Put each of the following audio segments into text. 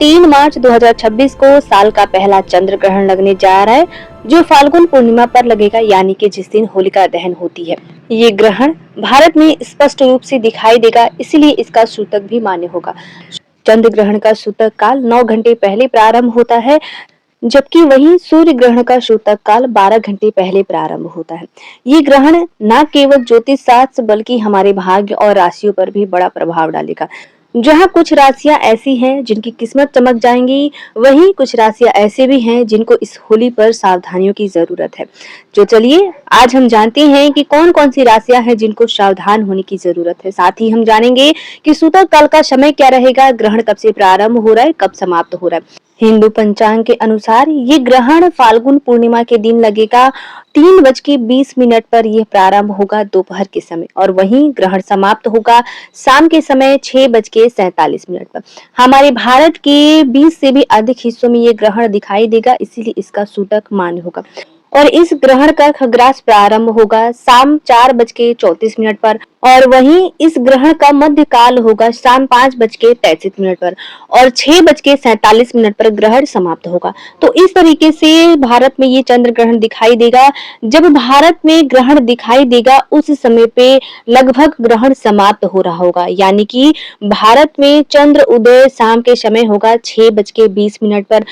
3 मार्च 2026 को साल का पहला चंद्र ग्रहण लगने जा रहा है, जो फाल्गुन पूर्णिमा पर लगेगा, यानी कि जिस दिन होलिका दहन होती है। ये ग्रहण भारत में स्पष्ट रूप से दिखाई देगा, इसलिए इसका सूतक भी मान्य होगा। चंद्र ग्रहण का सूतक काल 9 घंटे पहले प्रारंभ होता है, जबकि वहीं सूर्य ग्रहण का सूतक काल 12 घंटे पहले प्रारंभ होता है। ये ग्रहण न केवल ज्योतिष शास्त्र बल्कि हमारे भाग्य और राशियों पर भी बड़ा प्रभाव डालेगा। जहाँ कुछ राशियां ऐसी हैं जिनकी किस्मत चमक जाएंगी, वहीं कुछ राशियां ऐसे भी हैं जिनको इस होली पर सावधानियों की जरूरत है। जो चलिए आज हम जानते हैं कि कौन कौन सी राशियां हैं जिनको सावधान होने की जरूरत है। साथ ही हम जानेंगे कि सूतक काल का समय क्या रहेगा, ग्रहण कब से प्रारंभ हो रहा है, कब समाप्त हो रहा है। हिंदू पंचांग के अनुसार ये ग्रहण फाल्गुन पूर्णिमा के दिन लगेगा। 3:20 पर यह प्रारंभ होगा दोपहर के समय, और वहीं ग्रहण समाप्त होगा शाम के समय 6:47 पर। हमारे भारत के 20 से भी अधिक हिस्सों में ये ग्रहण दिखाई देगा, इसीलिए इसका सूतक मान्य होगा। और इस ग्रहण का खग्रास प्रारंभ होगा शाम 4:34 पर, और वहीं इस ग्रहण का मध्य काल होगा शाम 5:63 पर, और 6:47 पर ग्रहण समाप्त होगा। तो इस तरीके से भारत में ये चंद्र ग्रहण दिखाई देगा। जब भारत में ग्रहण दिखाई देगा उस समय पे लगभग ग्रहण समाप्त हो रहा होगा, यानी कि भारत में चंद्र उदय शाम के समय होगा 6:20 पर।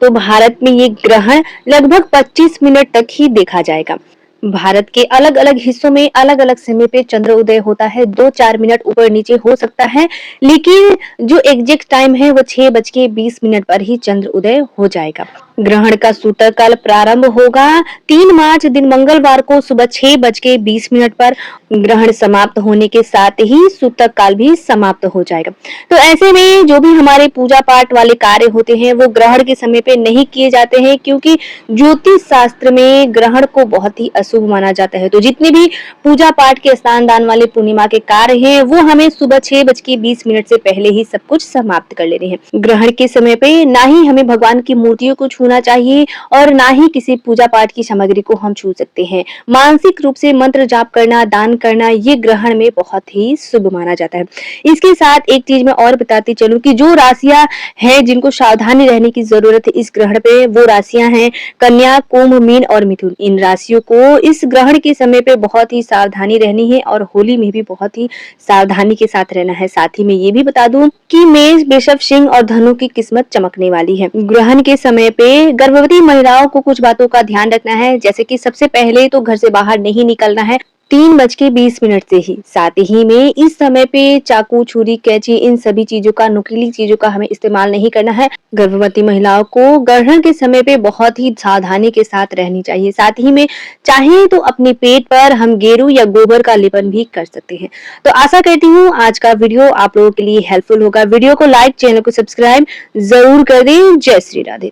तो भारत में ये ग्रहण लगभग 25 मिनट तक ही देखा जाएगा। भारत के अलग अलग हिस्सों में अलग अलग समय पे चंद्र उदय होता है, 2-4 मिनट ऊपर नीचे हो सकता है, लेकिन जो एग्जैक्ट टाइम है वो 6:20 पर ही चंद्र उदय हो जाएगा। ग्रहण का सूतक काल प्रारंभ होगा 3 मार्च दिन मंगलवार को सुबह 6:20 पर। ग्रहण समाप्त होने के साथ ही सूतक काल भी समाप्त हो जाएगा। तो ऐसे में जो भी हमारे पूजा पाठ वाले कार्य होते हैं वो ग्रहण के समय पे नहीं किए जाते हैं, क्योंकि ज्योतिष शास्त्र में ग्रहण को बहुत ही अशुभ माना जाता है। तो जितने भी पूजा पाठ के स्नान दान वाले पूर्णिमा के कार्य हैं वो हमें सुबह 6:20 से पहले ही सब कुछ समाप्त कर लेने हैं। ग्रहण के समय पे ना ही हमें भगवान की मूर्तियों को छूना चाहिए और ना ही किसी पूजा पाठ की सामग्री को हम छू सकते हैं। मानसिक रूप से मंत्र जाप करना, दान करना, ये ग्रहण में बहुत ही शुभ माना जाता है। इसके साथ एक चीज मैं और बताती चलूं कि जो राशियां हैं जिनको सावधानी रहने की जरूरत है इस ग्रहण पे, वो राशियां हैं कन्या, कुंभ, मीन और मिथुन। इन राशियों को इस ग्रहण के समय पे बहुत ही सावधानी रहनी है और होली में भी बहुत ही सावधानी के साथ रहना है। साथ ही मैं ये भी बता दूं कि मेष, वृषभ, सिंह और धनु की किस्मत चमकने वाली है। ग्रहण के समय पे गर्भवती महिलाओं को कुछ बातों का ध्यान रखना है, जैसे कि सबसे पहले तो घर से बाहर नहीं निकलना है 3:20 से ही। साथ ही में इस समय पे चाकू, छुरी, कैंची, इन सभी चीजों का, नुकीली चीजों का हमें इस्तेमाल नहीं करना है। गर्भवती महिलाओं को ग्रहण के समय पे बहुत ही सावधानी के साथ रहनी चाहिए। साथ ही में चाहे तो अपने पेट पर हम गेरू या गोबर का लेपन भी कर सकते हैं। तो आशा करती हूँ आज का वीडियो आप लोगों के लिए हेल्पफुल होगा। वीडियो को लाइक, चैनल को सब्सक्राइब जरूर कर दें। जय श्री राधे।